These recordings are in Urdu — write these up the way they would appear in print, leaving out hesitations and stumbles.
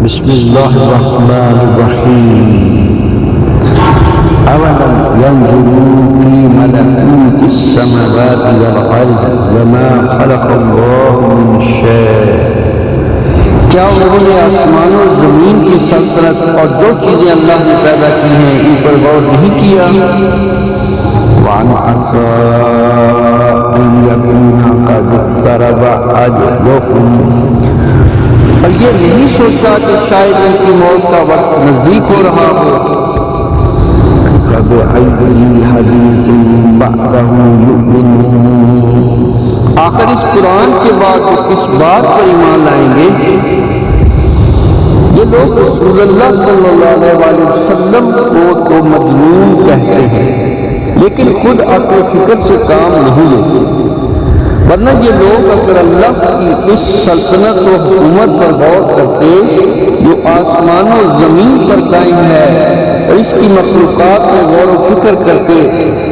بسم الله الرحمن الرحيم أولم ينظروا في ملكوت السماوات والأرض وما خلق الله من شيء کیا انہوں نے آسمان و زمین کی سلطنت اور جو چیزیں اللہ نے پیدا کی ہیں ان پر غور نہیں کیا؟ وَعَنْ عَسَىٰ أَن يَكُونَ قَدِ اقْتَرَبَ أَجَلُهُمْ اور یہ نہیں سوچتا کہ شاید ان کی موت کا وقت نزدیک ہو رہا ہو۔ فَبِأَيِّ حَدِيثٍ بَعْدَهُ يُؤْمِنُونَ آخر اس قرآن کے بعد اس بات پر ایمان لائیں گے۔ یہ لوگ رسول اللہ صلی اللہ علیہ وسلم کو تو مجنون کہتے ہیں لیکن خود عقل و فکر سے کام نہیں لیتے، ورنہ یہ لوگ اگر اللہ کی اس سلطنت و حکومت پر غور کرتے جو آسمان و زمین پر قائم ہے اور اس کی مخلوقات میں غور و فکر کرتے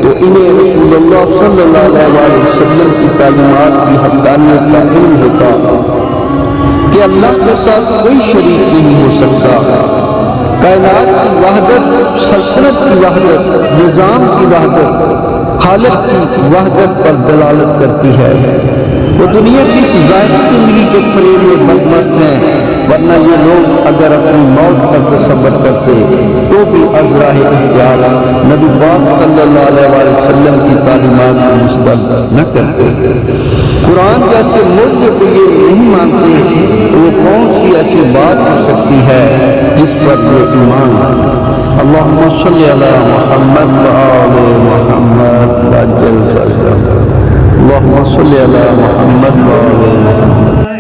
تو انہیں رسول اللہ صلی اللہ علیہ وسلم کی تعلیمات کی حقانیت کا علم ہوتا کہ اللہ کے ساتھ کوئی شریک نہیں ہو سکتا۔ کائنات کی وحدت، سلطنت کی وحدت، نظام کی وحدت، خالق کی وحدت پر دلالت کرتی ہے۔ وہ دنیا کی اس ظاہری زندگی کے فریب میں بدمست ہیں، ورنہ یہ لوگ اگر اپنی موت کا تصور کرتے تو بھی از راہ احتیاط نبی پاک صلی اللہ علیہ وسلم کی تعلیمات کو مسترد نہ کرتے۔ قرآن جیسے ملک کو یہ نہیں مانتے تو وہ کون سی ایسی بات ہو سکتی ہے جس پر وہ ایمان لاتے؟ اللہم صلی علی محمد وآل محمد وعجل فرجهم اللہم صلی علی محمد وآل محمد